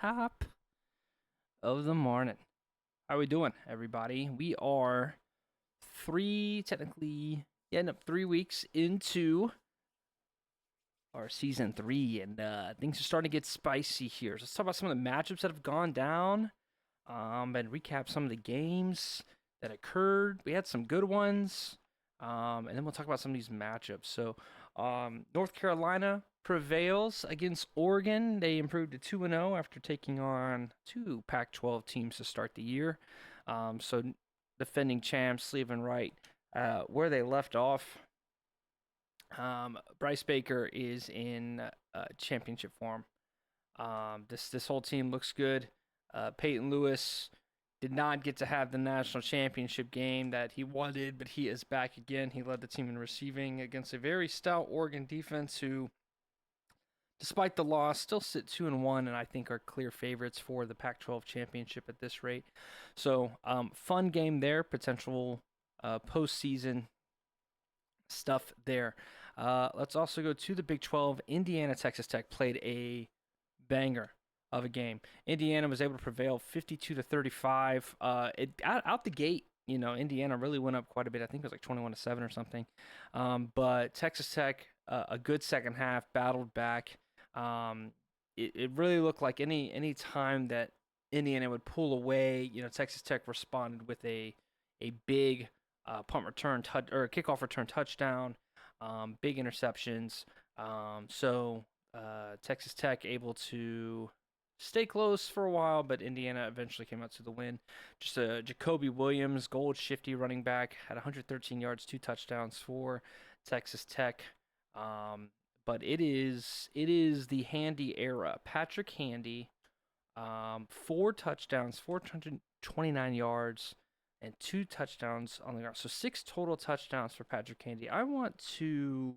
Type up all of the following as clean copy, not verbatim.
top of the morning. How are we doing, everybody? We are end up 3 weeks into our season three, and things are starting to get spicy here. So let's talk about some of the matchups that have gone down, and recap some of the games that occurred. We had some good ones, and then we'll talk about some of these matchups. So, North Carolina prevails against Oregon. They improved to 2-0 after taking on two Pac-12 teams to start the year. So defending champs, leaving right where they left off. Bryce Baker is in championship form. This whole team looks good. Peyton Lewis did not get to have the national championship game that he wanted, but he is back again. He led the team in receiving against a very stout Oregon defense who, despite the loss, still sit 2-1 and I think are clear favorites for the Pac-12 championship at this rate. So, fun game there. Potential postseason stuff there. Let's also go to the Big 12. Indiana Texas Tech played a banger of a game. Indiana was able to prevail 52-35. Out the gate, Indiana really went up quite a bit. I think it was like 21-7 or something. But Texas Tech, a good second half, battled back. It really looked like any time that Indiana would pull away, Texas Tech responded with a big punt return or kickoff return touchdown, big interceptions. So Texas Tech able to stay close for a while, but Indiana eventually came out to the win. Just Jacoby Williams, gold shifty running back, had 113 yards, 2 touchdowns for Texas Tech. But it is the Handy era. Patrick Handy, 4 touchdowns, 429 yards, and 2 touchdowns on the ground. So 6 total touchdowns for Patrick Handy. I want to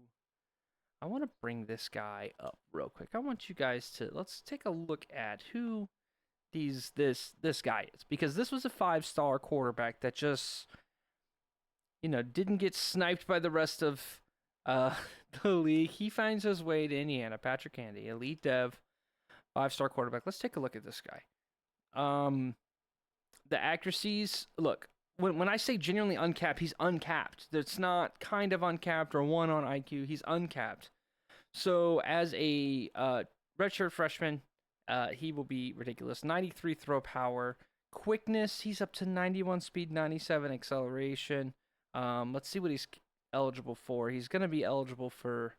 bring this guy up real quick. I want you guys to let's take a look at who this guy is, because this was a 5-star quarterback that just didn't get sniped by the rest of the league. He finds his way to Indiana. Patrick Handy, elite dev, 5-star quarterback. Let's take a look at this guy. The accuracies, look, when I say genuinely uncapped, he's uncapped. It's not kind of uncapped or 1 on IQ. He's uncapped. So as a redshirt freshman, he will be ridiculous. 93 throw power. Quickness, he's up to 91 speed, 97 acceleration. Let's see what he's eligible for. He's going to be eligible for,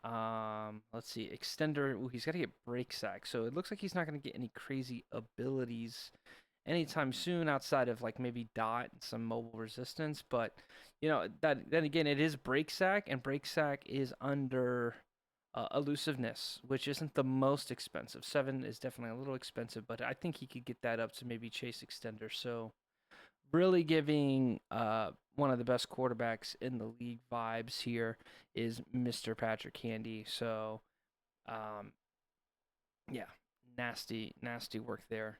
let's see, extender. Ooh, he's got to get break sack. So it looks like he's not going to get any crazy abilities anytime soon outside of like maybe dot and some mobile resistance. But that then again, it is break sack, and break sack is under elusiveness, which isn't the most expensive. 7 is definitely a little expensive, but I think he could get that up to maybe chase extender. So really giving one of the best quarterbacks in the league vibes here is Mr. Patrick Handy. So yeah, nasty work there.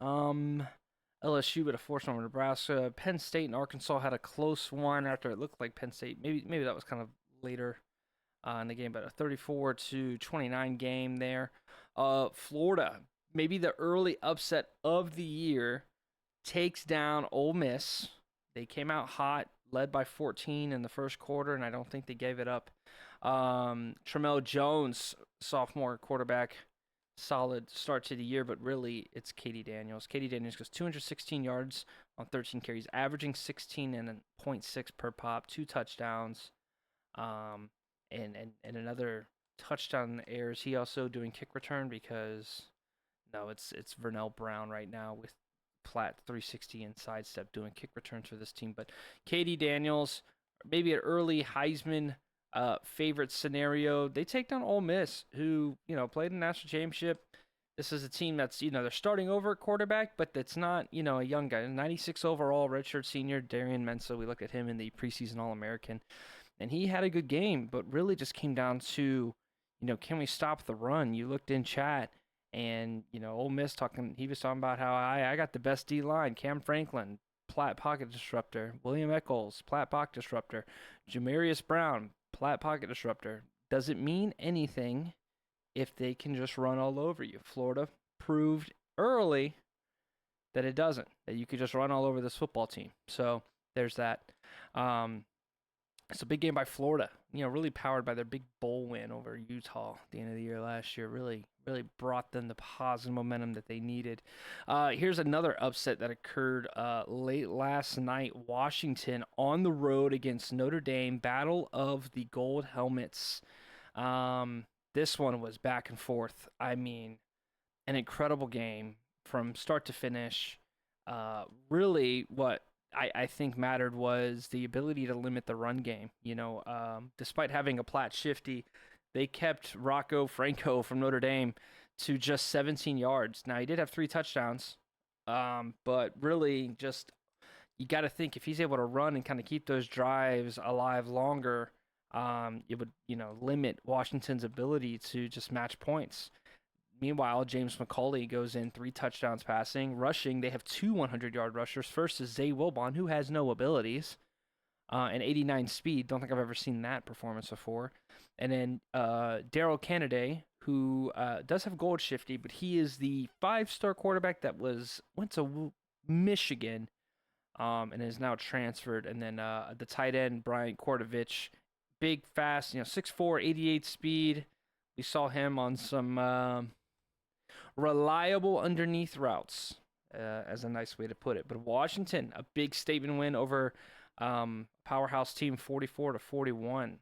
LSU with a force over Nebraska. Penn State and Arkansas had a close one after it looked like Penn State. Maybe that was kind of later in the game, but a 34-29 game there. Florida, maybe the early upset of the year, takes down Ole Miss. They came out hot, led by 14 in the first quarter, and I don't think they gave it up. Tramel Jones, sophomore quarterback, solid start to the year, but really it's Katie Daniels. Katie Daniels goes 216 yards on 13 carries, averaging 16.6 per pop, 2 touchdowns, and another touchdown in the air. Is he also doing kick return? Because no, it's Vernell Brown right now with Platt 360 and sidestep doing kick returns for this team. But Katie Daniels, maybe an early Heisman favorite scenario. They take down Ole Miss, who played in the national championship. This is a team that's they're starting over at quarterback, but that's not a young guy. 96 overall, redshirt senior Darian Mensah. We looked at him in the preseason All-American, and he had a good game, but really just came down to can we stop the run? You looked in chat, and Ole Miss he was talking about how I got the best D line. Cam Franklin, Platt pocket disruptor. William Eccles, Platt pocket disruptor. Jamarius Brown, Platt pocket disruptor. Doesn't mean anything if they can just run all over you. Florida proved early that it doesn't, that you could just run all over this football team. So there's that. Um, it's a big game by Florida, really powered by their big bowl win over Utah at the end of the year last year. Really, really brought them the positive momentum that they needed. Here's another upset that occurred late last night. Washington on the road against Notre Dame, Battle of the Gold Helmets. This one was back and forth. I mean, an incredible game from start to finish. Really, what I think mattered was the ability to limit the run game. Despite having a Platt Shifty, they kept Rocco Franco from Notre Dame to just 17 yards. Now, he did have 3 touchdowns, but really just you got to think if he's able to run and kind of keep those drives alive longer, it would, limit Washington's ability to just match points. Meanwhile, James McCauley goes in 3 touchdowns passing. Rushing, they have 2 100-yard rushers. First is Zay Wilbon, who has no abilities, and 89 speed. Don't think I've ever seen that performance before. And then Daryl Kennedy, who does have Gold Shifty, but he is the 5-star quarterback that went to Michigan and is now transferred. And then the tight end, Brian Kordovich, big, fast, 6'4", 88 speed. We saw him on some reliable underneath routes, as a nice way to put it. But Washington, a big statement win over powerhouse team, 44-41.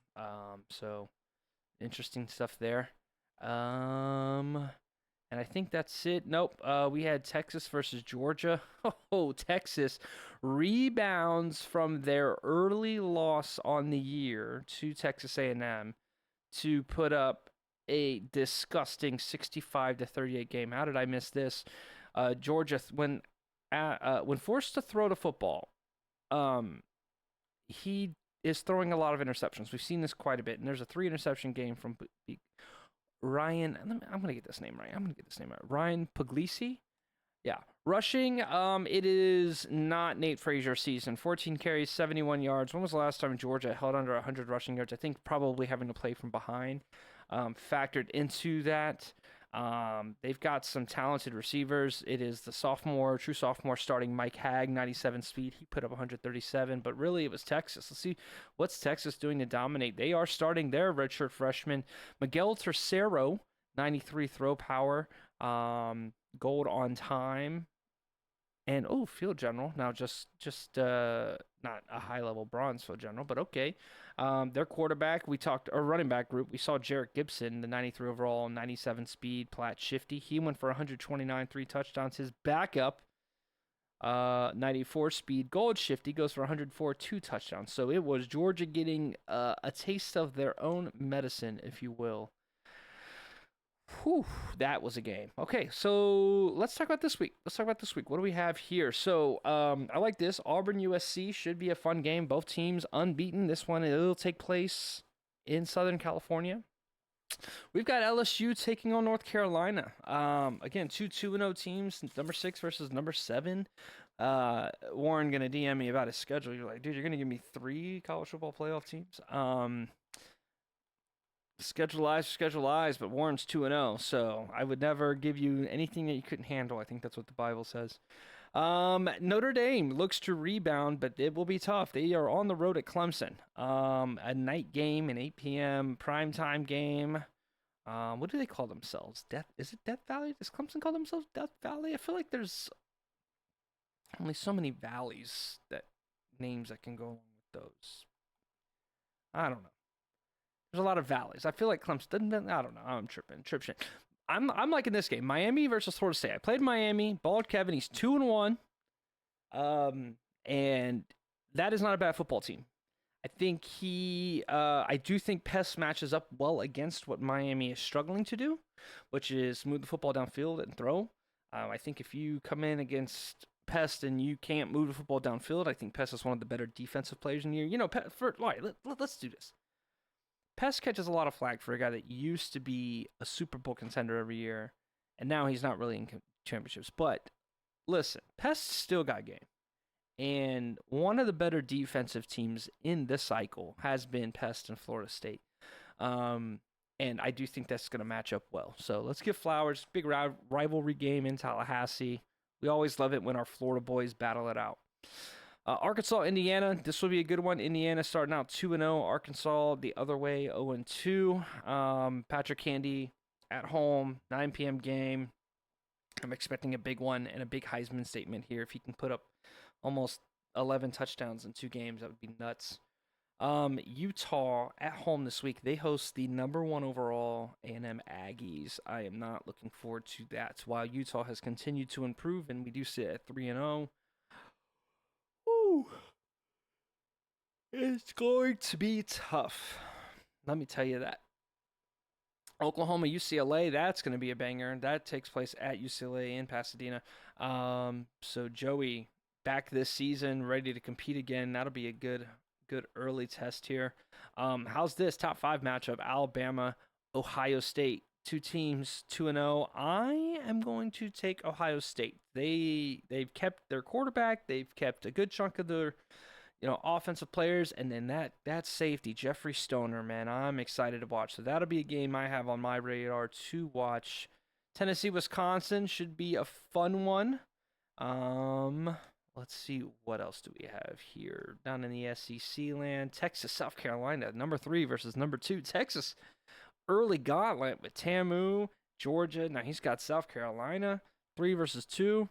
So interesting stuff there. And I think that's it. Nope. We had Texas versus Georgia. Oh, Texas rebounds from their early loss on the year to Texas A&M to put up a disgusting 65-38 game. How did I miss this? Georgia, when forced to throw the football, he is throwing a lot of interceptions. We've seen this quite a bit, and there's a 3-interception game from Ryan. I'm gonna get this name right. Ryan Puglisi. Yeah, rushing. It is not Nate Frazier's season. 14 carries, 71 yards. When was the last time Georgia held under 100 rushing yards? I think probably having to play from behind factored into that. They've got some talented receivers. It is the true sophomore starting Mike Hagg, 97 speed. He put up 137, but really it was Texas. Let's see what's Texas doing to dominate. They are starting their redshirt freshman, Miguel Tercero, 93 throw power, gold on time, and field general. Now just not a high level bronze field general, but okay. Their quarterback, running back group, we saw Jarrett Gibson, the 93 overall, 97 speed, Platt Shifty. He went for 129, 3 touchdowns. His backup, 94 speed, Gold Shifty, goes for 104, 2 touchdowns. So it was Georgia getting a taste of their own medicine, if you will. Whew, that was a game. Okay, so let's talk about this week. What do we have here? So I like this. Auburn USC should be a fun game. Both teams unbeaten. This one, it'll take place in Southern California. We've got LSU taking on North Carolina. Again, 2-2-0 teams, number 6 versus number 7. Warren gonna DM me about his schedule. You're like, dude, you're gonna give me 3 college football playoff teams? Schedule lies, but Warren's 2-0, so I would never give you anything that you couldn't handle. I think that's what the Bible says. Notre Dame looks to rebound, but it will be tough. They are on the road at Clemson. A night game, an 8 p.m. primetime game. What do they call themselves? Is it Death Valley? Does Clemson call themselves Death Valley? I feel like there's only so many valleys names that can go along with those. I don't know. There's a lot of valleys. I feel like Clemson. I don't know. I'm tripping. I'm liking this game. Miami versus Florida State. I played Miami. Balled Kevin. He's 2-1. And that is not a bad football team. I think I do think Pest matches up well against what Miami is struggling to do, which is move the football downfield and throw. I think if you come in against Pest and you can't move the football downfield, I think Pest is one of the better defensive players in the year. Let's do this. Pest catches a lot of flack for a guy that used to be a Super Bowl contender every year, and now he's not really in championships. But listen, Pest still got game. And one of the better defensive teams in this cycle has been Pest and Florida State. and I do think that's going to match up well. So let's give flowers. Big rivalry game in Tallahassee. We always love it when our Florida boys battle it out. Arkansas, Indiana. This will be a good one. Indiana starting out 2-0. Arkansas the other way 0-2. Patrick Candy at home, 9 p.m. game. I'm expecting a big one and a big Heisman statement here. If he can put up almost 11 touchdowns in 2 games, that would be nuts. Utah at home this week. They host the number 1 overall A&M Aggies. I am not looking forward to that. While Utah has continued to improve, and we do sit at 3-0. Woo! It's going to be tough. Let me tell you that. Oklahoma, UCLA, that's going to be a banger. That takes place at UCLA in Pasadena. So Joey back this season, ready to compete again. That'll be a good early test here. How's this top 5 matchup? Alabama, Ohio State. 2 teams, 2-0. I am going to take Ohio State. They've kept their quarterback. They've kept a good chunk of their offensive players, and then that safety, Jeffrey Stoner, man, I'm excited to watch. So that'll be a game I have on my radar to watch. Tennessee, Wisconsin should be a fun one. Let's see, what else do we have here? Down in the SEC land, Texas, South Carolina, number 3 versus number 2. Texas, early gauntlet with Tamu, Georgia. Now he's got South Carolina, 3 versus 2.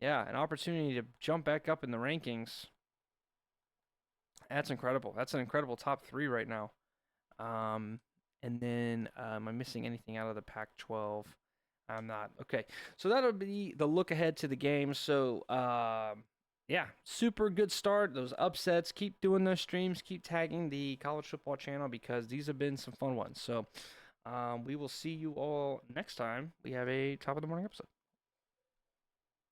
Yeah, an opportunity to jump back up in the rankings. That's incredible. That's an incredible top 3 right now. And then, am I missing anything out of the Pac-12? I'm not. Okay, so that'll be the look ahead to the game. So, yeah, super good start. Those upsets. Keep doing those streams. Keep tagging the College Football channel because these have been some fun ones. So, we will see you all next time. We have a top of the morning episode.